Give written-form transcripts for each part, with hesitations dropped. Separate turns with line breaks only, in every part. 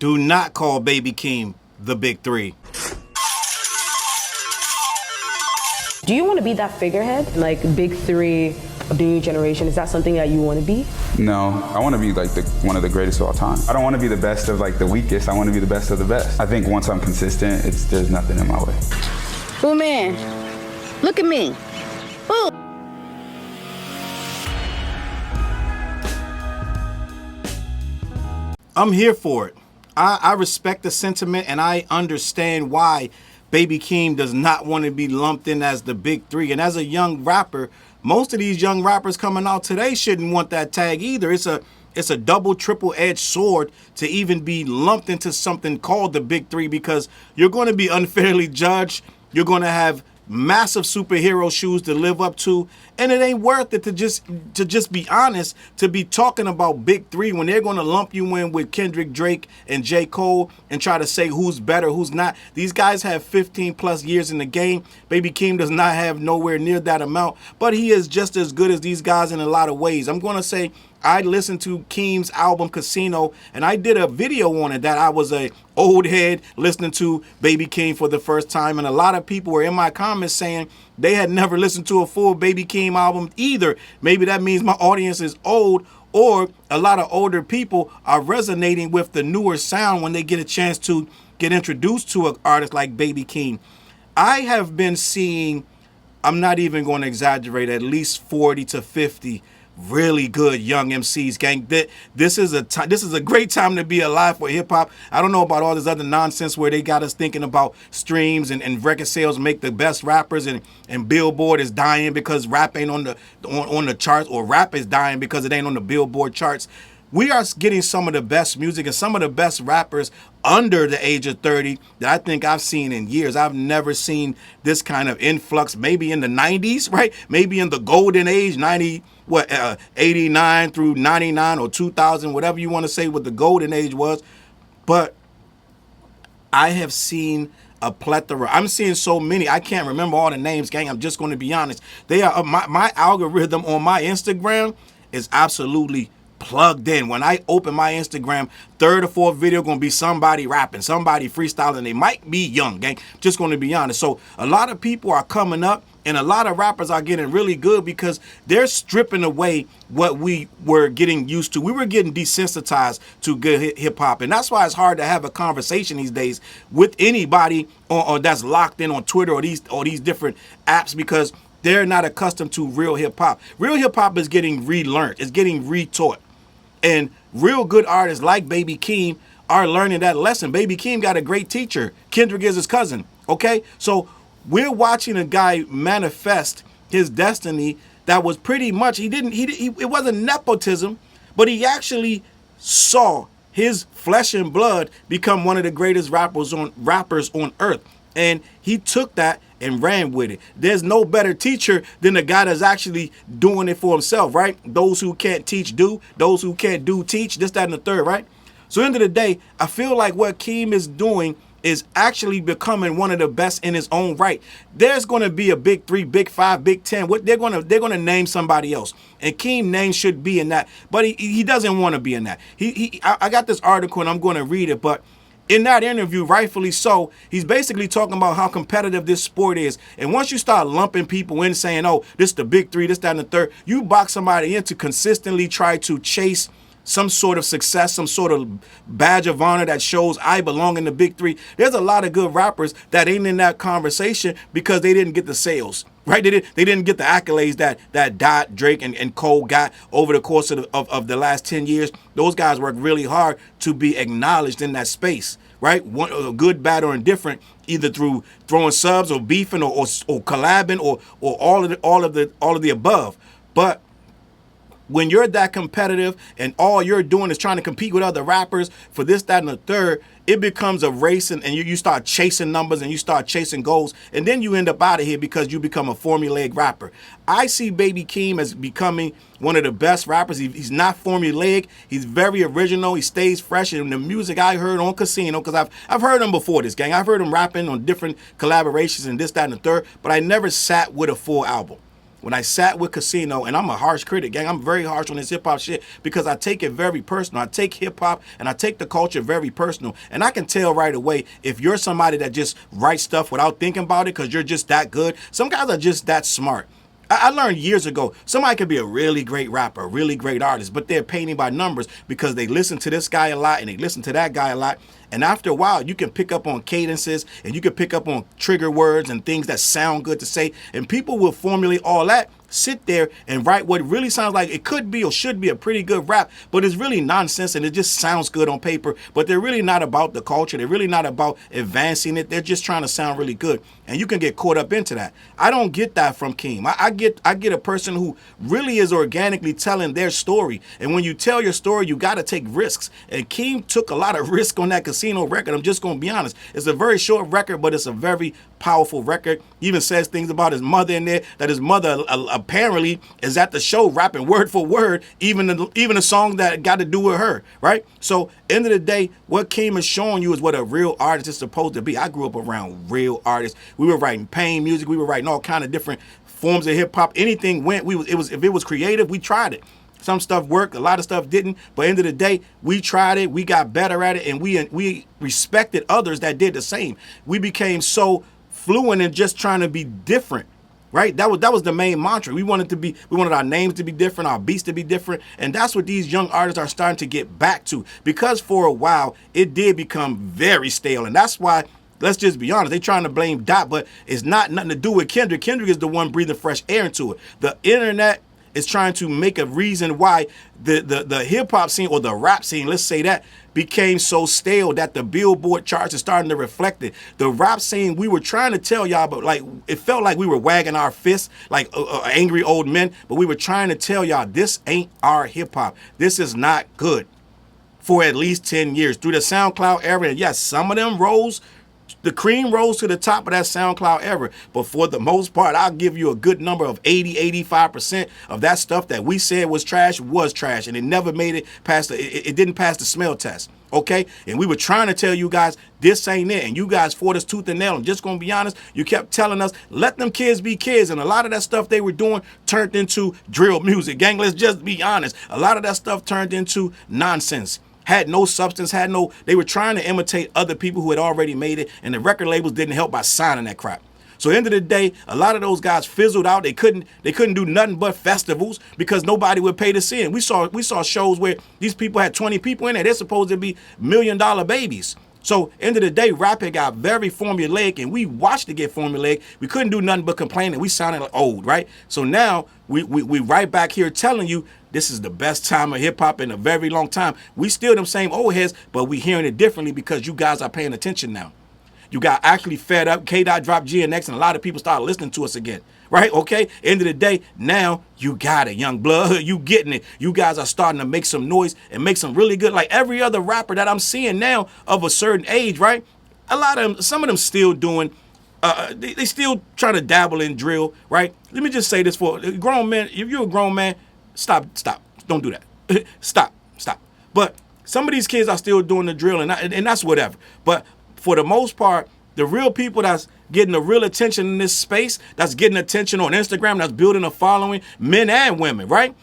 Do not call Baby Keem the Big Three.
Do you want to be that figurehead, like Big Three of the new generation? Is that something that you want to be?
No, I want to be like one of the greatest of all time. I don't want to be the best of like the weakest. I want to be the best of the best. I think once I'm consistent, there's nothing in my way.
Oh man, look at me. Ooh.
I'm here for it. I respect the sentiment, and I understand why Baby Keem does not want to be lumped in as the Big Three. And as a young rapper, most of these young rappers coming out today shouldn't want that tag either. It's a double, triple-edged sword to even be lumped into something called the Big Three, because you're going to be unfairly judged. You're going to have massive superhero shoes to live up to, and it ain't worth it to just be honest, to be talking about Big Three when they're going to lump you in with Kendrick, Drake, and J. Cole and try to say who's better, who's not. These guys have 15 plus years in the game. Baby Keem does not have nowhere near that amount, but he is just as good as these guys in a lot of ways. I'm going to say I listened to Keem's album Casino, and I did a video on it that I was a old head listening to Baby Keem for the first time, and a lot of people were in my comments saying they had never listened to a full Baby Keem album either. Maybe that means my audience is old, or a lot of older people are resonating with the newer sound when they get a chance to get introduced to an artist like Baby Keem. I have been seeing, I'm not even going to exaggerate, at least 40 to 50 really good young MCs, gang. This is a great time to be alive for hip hop. I don't know about all this other nonsense where they got us thinking about streams and record sales make the best rappers, and Billboard is dying because rap ain't on the charts, or rap is dying because it ain't on the Billboard charts. We are getting some of the best music and some of the best rappers under the age of 30 that I think I've seen in years. I've never seen this kind of influx, maybe in the 90s, right? Maybe in the golden age, 89 through 99 or 2000, whatever you want to say what the golden age was. But I have seen a plethora. I'm seeing so many. I can't remember all the names, gang. I'm just going to be honest. They are my algorithm on my Instagram is absolutely plugged in. When I open my Instagram, third or fourth video going to be somebody rapping, somebody freestyling. They might be young, gang. Just going to be honest. So a lot of people are coming up, and a lot of rappers are getting really good because they're stripping away what we were getting used to. We were getting desensitized to good hip hop, and that's why it's hard to have a conversation these days with anybody or that's locked in on Twitter or these different apps, because they're not accustomed to real hip hop. Real hip hop is getting relearned. It's getting retaught. And real good artists like Baby Keem are learning that lesson. Baby Keem got a great teacher. Kendrick is his cousin, okay? So we're watching a guy manifest his destiny that was pretty much, it wasn't nepotism, but he actually saw his flesh and blood become one of the greatest rappers on earth. And he took that and ran with it. There's no better teacher than the guy that's actually doing it for himself, right? Those who can't teach do. Those who can't do teach. This, that, and the third, right? So end of the day, I feel like what Keem is doing is actually becoming one of the best in his own right. There's going to be a Big Three, Big Five, Big Ten. What they're going to name somebody else, and Keem name should be in that, but he doesn't want to be in that. I got this article and I'm going to read it, but in that interview, rightfully so, he's basically talking about how competitive this sport is. And once you start lumping people in saying, oh, this is the Big Three, this, that, and the third, you box somebody in to consistently try to chase some sort of success, some sort of badge of honor that shows I belong in the Big Three. There's a lot of good rappers that ain't in that conversation because they didn't get the sales, right? They didn't get the accolades that Dot, Drake, and Cole got over the course of the last 10 years. Those guys worked really hard to be acknowledged in that space, right? One, good, bad, or indifferent, either through throwing subs or beefing or collabing or all of the above. But when you're that competitive and all you're doing is trying to compete with other rappers for this, that, and the third, it becomes a race, and you start chasing numbers and you start chasing goals, and then you end up out of here because you become a formulaic rapper. I see Baby Keem as becoming one of the best rappers. He's not formulaic. He's very original. He stays fresh. And the music I heard on Casino, because I've heard him before this, gang. I've heard him rapping on different collaborations and this, that, and the third, but I never sat with a full album. when I sat with Casino, and I'm a harsh critic, gang. I'm very harsh on this hip hop shit because I take it very personal. I take hip hop and I take the culture very personal. And I can tell right away if you're somebody that just writes stuff without thinking about it because you're just that good. Some guys are just that smart. I learned years ago, somebody could be a really great rapper, a really great artist, but they're painting by numbers because they listen to this guy a lot and they listen to that guy a lot. And after a while, you can pick up on cadences and you can pick up on trigger words and things that sound good to say. And people will formulate all that, sit there and write what really sounds like it could be or should be a pretty good rap, but it's really nonsense and it just sounds good on paper. But they're really not about the culture. They're really not about advancing it. They're just trying to sound really good. And you can get caught up into that. I don't get that from Keem. I get a person who really is organically telling their story. And when you tell your story, you got to take risks. And Keem took a lot of risk on that Casino record. I'm just going to be honest. It's a very short record, but it's a very powerful record. He even says things about his mother in there, that his mother apparently is at the show rapping word for word, even the song that got to do with her, right? So end of the day, what Keem is showing you is what a real artist is supposed to be. I grew up around real artists. We were writing pain music. We were writing all kind of different forms of hip hop. Anything went. If it was creative, we tried it. Some stuff worked, a lot of stuff didn't. But end of the day, we tried it, we got better at it, and we respected others that did the same. We became so fluent in just trying to be different, right? That was the main mantra. We wanted our names to be different, our beats to be different, and that's what these young artists are starting to get back to. Because for a while, it did become very stale, and that's why. Let's just be honest. They're trying to blame Dot, but it's not nothing to do with Kendrick. Kendrick is the one breathing fresh air into it. The internet is trying to make a reason why the hip-hop scene or the rap scene, let's say that, became so stale that the Billboard charts are starting to reflect it. The rap scene, we were trying to tell y'all, but like it felt like we were wagging our fists like angry old men, but we were trying to tell y'all this ain't our hip-hop. This is not good for at least 10 years. Through the SoundCloud era, and yes, some of them rose. The cream rose to the top of that SoundCloud era. But for the most part, I'll give you a good number of 85% of that stuff that we said was trash. And it never made it past it didn't pass the smell test. Okay? And we were trying to tell you guys, this ain't it. And you guys fought us tooth and nail. I'm just going to be honest. You kept telling us, let them kids be kids. And a lot of that stuff they were doing turned into drill music. Gang, let's just be honest. A lot of that stuff turned into nonsense. Had no substance, they were trying to imitate other people who had already made it, and the record labels didn't help by signing that crap. So at the end of the day, a lot of those guys fizzled out. They couldn't do nothing but festivals because nobody would pay to see it. We saw shows where these people had 20 people in there. They're supposed to be $1 million babies. So end of the day, rap it got very formulaic, and we watched it get formulaic. We couldn't do nothing but complain, and we sounded like old, right? So now we right back here telling you this is the best time of hip hop in a very long time. We still them same old heads, but we hearing it differently because you guys are paying attention now. You got actually fed up. K-Dot dropped GNX, and a lot of people started listening to us again. Right? Okay? End of the day, now you got it, young blood. You getting it. You guys are starting to make some noise and make some really good, like every other rapper that I'm seeing now of a certain age, right? Some of them still doing, they still trying to dabble in drill, right? Let me just say this for a grown man. If you're a grown man, stop. Don't do that. Stop. But some of these kids are still doing the drill, and that's whatever. But for the most part, the real people that's getting the real attention in this space, that's getting attention on Instagram, that's building a following, men and women, right?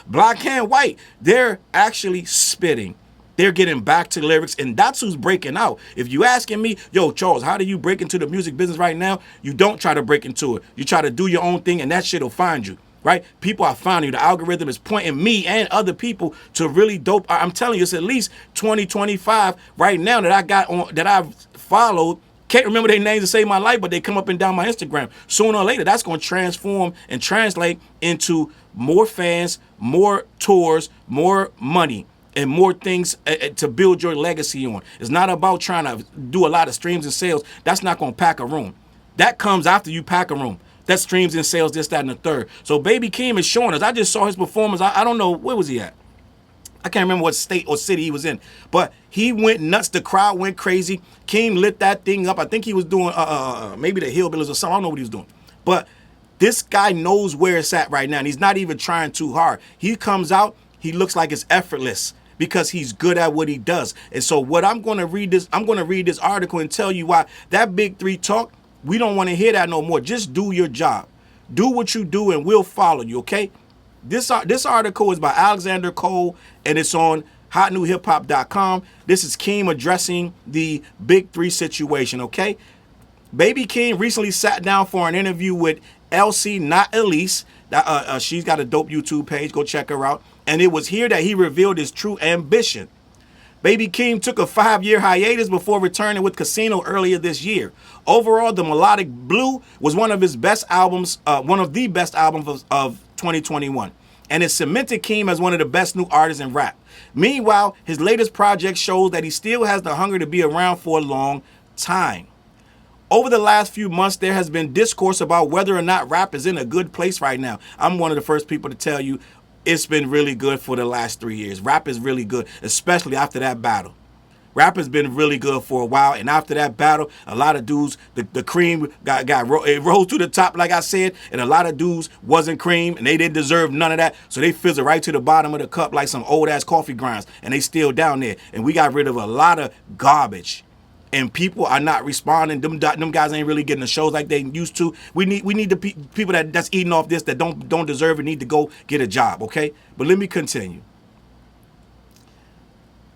Black and white, they're actually spitting. They're getting back to lyrics, and that's who's breaking out. If you asking me, yo, Challz, how do you break into the music business right now? You don't try to break into it. You try to do your own thing, and that shit will find you. Right? People are finding you. The algorithm is pointing me and other people to really dope. I'm telling you, it's at least 20, 25 right now that I got on, that I've followed. Can't remember their names to save my life, but they come up and down my Instagram. Sooner or later, that's going to transform and translate into more fans, more tours, more money, and more things to build your legacy on. It's not about trying to do a lot of streams and sales. That's not going to pack a room. That comes after you pack a room. That streams and sales, this, that, and the third. So Baby Keem is showing us. I just saw his performance. I don't know, where was he at? I can't remember what state or city he was in. But he went nuts. The crowd went crazy. Keem lit that thing up. I think he was doing maybe the Hillbillies or something. I don't know what he was doing. But this guy knows where it's at right now. And he's not even trying too hard. He comes out, he looks like it's effortless because he's good at what he does. And so what I'm going to read this article and tell you why that Big Three talk, we don't want to hear that no more. Just do your job. Do what you do and we'll follow you, okay? This article is by Alexander Cole and it's on hotnewhiphop.com. This is Keem addressing the Big Three situation, okay? Baby Keem recently sat down for an interview with LC Not Elise. She's got a dope YouTube page. Go check her out. And it was here that he revealed his true ambition. Baby Keem took a 5-year hiatus before returning with Casino earlier this year. Overall, The Melodic Blue was one of his best albums, one of the best albums of 2021. And it cemented Keem as one of the best new artists in rap. Meanwhile, his latest project shows that he still has the hunger to be around for a long time. Over the last few months, there has been discourse about whether or not rap is in a good place right now. I'm one of the first people to tell you it's been really good for the last 3 years. Rap is really good, especially after that battle. Rap has been really good for a while, and after that battle, a lot of dudes, the cream it rose to the top, like I said, and a lot of dudes wasn't cream, and they didn't deserve none of that, so they fizzled right to the bottom of the cup like some old-ass coffee grinds, and they still down there, and we got rid of a lot of garbage. And people are not responding. Them guys ain't really getting the shows like they used to. We need the people that's eating off this that don't deserve it need to go get a job, okay? But let me continue.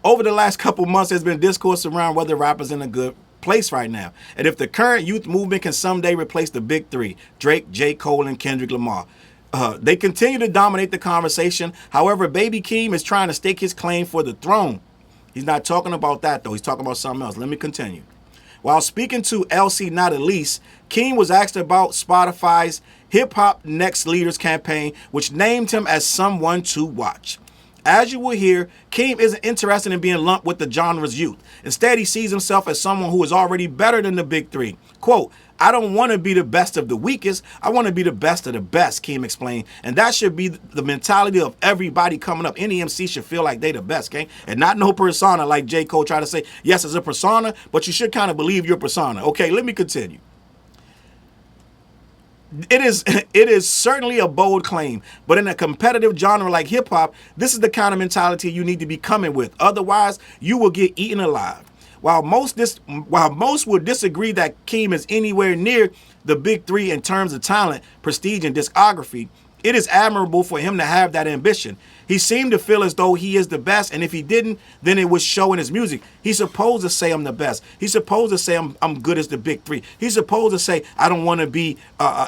Over the last couple months, there's been discourse around whether rappers in a good place right now, and if the current youth movement can someday replace the big three: Drake, J. Cole, and Kendrick Lamar. They continue to dominate the conversation. However, Baby Keem is trying to stake his claim for the throne. He's not talking about that, though. He's talking about something else. Let me continue. While speaking to LC Not Elise, Keem was asked about Spotify's Hip Hop Next Leaders campaign, which named him as someone to watch. As you will hear, Keem isn't interested in being lumped with the genre's youth. Instead, he sees himself as someone who is already better than the big three. Quote, "I don't want to be the best of the weakest. I want to be the best of the best," Keem explained. And that should be the mentality of everybody coming up. Any MC should feel like they the best, okay? And not no persona like J. Cole tried to say. Yes, it's a persona, but you should kind of believe your persona. Okay, let me continue. It is certainly a bold claim, but in a competitive genre like hip hop, this is the kind of mentality you need to be coming with. Otherwise, you will get eaten alive. While most would disagree that Keem is anywhere near the big three in terms of talent, prestige, and discography, it is admirable for him to have that ambition. He seemed to feel as though he is the best, and if he didn't, then it would show in his music. He's supposed to say I'm the best. He's supposed to say I'm good as the big three. He's supposed to say I don't want to be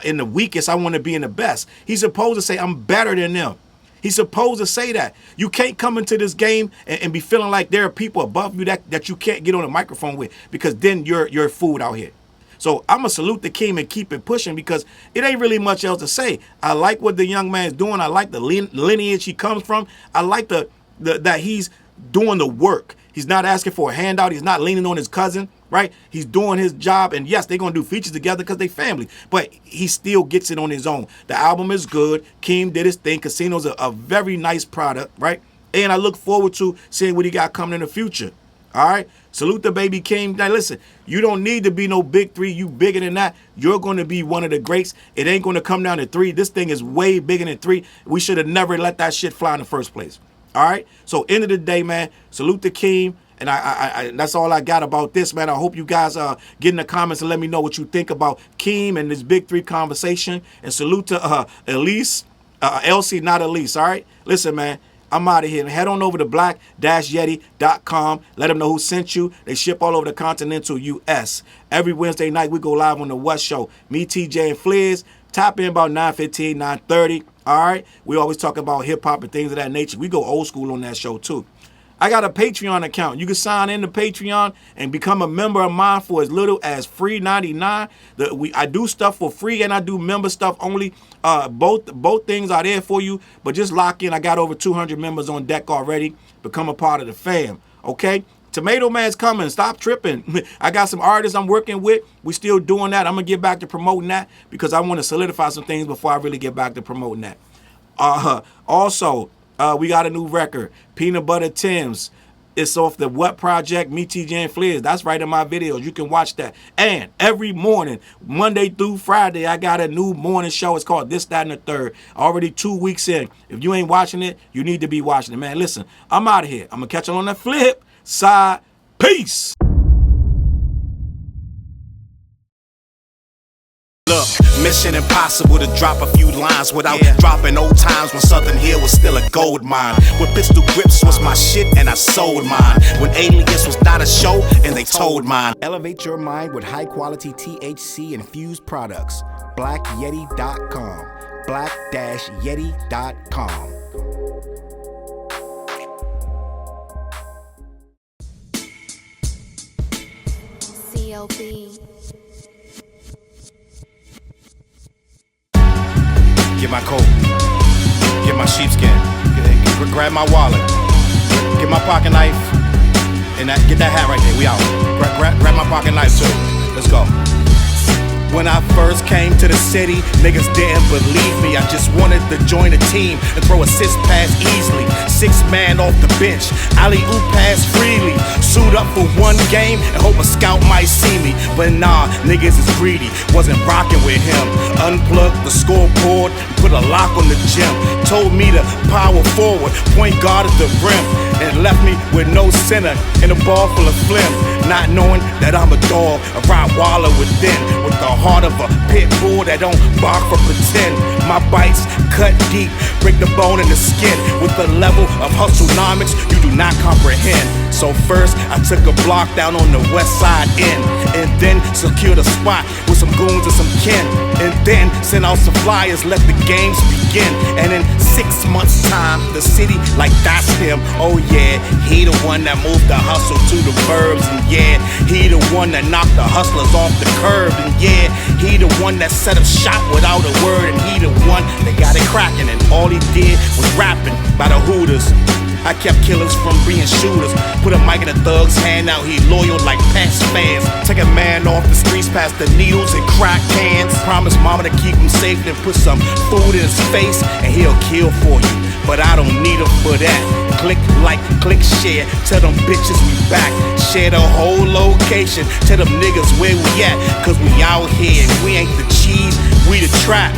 in the weakest. I want to be in the best. He's supposed to say I'm better than them. He's supposed to say that. You can't come into this game and be feeling like there are people above you that you can't get on a microphone with, because then you're food out here. So I'm going to salute the Keem and keep it pushing, because it ain't really much else to say. I like what the young man's doing. I like the lineage he comes from. I like that he's doing the work. He's not asking for a handout. He's not leaning on his cousin, right? He's doing his job. And yes, they're going to do features together because they family. But he still gets it on his own. The album is good. Keem did his thing. Casino's a very nice product, right? And I look forward to seeing what he got coming in the future. All right? Salute the Baby Keem. Now listen, you don't need to be no big three. You bigger than that. You're going to be one of the greats. It ain't going to come down to three. This thing is way bigger than three. We should have never let that shit fly in the first place. All right? So end of the day, man, salute the Keem. And I that's all I got about this, man. I hope you guys get in the comments and let me know what you think about Keem and this big three conversation. And salute to Elise, LC Not Elise, all right? Listen, man. I'm out of here. Head on over to black-yeti.com. Let them know who sent you. They ship all over the continental U.S. Every Wednesday night, we go live on the West Show. Me, TJ, and Fliz. Tap in about 9:15, 9:30. All right? We always talk about hip-hop and things of that nature. We go old school on that show, too. I got a Patreon account. You can sign in to Patreon and become a member of mine for as little as $3.99. I do stuff for free and I do member stuff only. Both things are there for you, but just lock in. I got over 200 members on deck already. Become a part of the fam, okay? Tomato Man's coming. Stop tripping. I got some artists I'm working with. We still doing that. I'm going to get back to promoting that because I want to solidify some things before I really get back to promoting that. Also, we got a new record, Peanut Butter Tims. It's off the What Project, Me, TJ, and Fliz. That's right in my videos. You can watch that. And every morning, Monday through Friday, I got a new morning show. It's called This, That, and the Third. Already 2 weeks in. If you ain't watching it, you need to be watching it, man. Listen, I'm out of here. I'm going to catch you on the flip side. Peace. Look, mission impossible to drop a few lines without dropping old times when Southern Hill was still a gold mine. When pistol grips was my shit and I sold mine. When Alias was not a show and they told mine. Elevate your mind with high quality THC infused products. BlackYeti.com. Black-Yeti.com.
CLB.
Get my coat, get my sheepskin, grab my wallet, get my pocket knife, and get that hat right there. We out. Grab my pocket knife too. Let's go. When I first came to the city, niggas didn't believe me. I just wanted to join a team and throw assist pass easily. 6 man off the bench, alley-oop pass freely. Suit up for one game and hope a scout might see me. But nah, niggas is greedy, wasn't rocking with him. Unplugged the scoreboard, put a lock on the gym. Told me to power forward, point guard at the rim. And left me with no center and a ball full of phlegm. Not knowing that I'm a dog, a Rottweiler within. With the heart of a pit bull that don't bark for pretend. My bites cut deep, break the bone and the skin. With the level of hustlenomics you do not comprehend. So first I took a block down on the west side end. And then secured a spot with some goons and some kin. And then sent out some flyers, let the games begin. And in 6 months time, the city like that's him. Oh yeah, he the one that moved the hustle to the burbs. And yeah, he the one that knocked the hustlers off the curb. And yeah, he the one that set up shop without a word. And he the one that got it cracking. And all he did was rapping by the Hooters. I kept killers from being shooters. Put a mic in a thug's hand, now he loyal like past fans. Take a man off the streets past the needles and crack cans. Promise mama to keep him safe and put some food in his face and he'll kill for you. But I don't need him for that. Click like, click share. Tell them bitches we back. Share the whole location. Tell them niggas where we at. Cause we out here and we ain't the cheese, we the trap.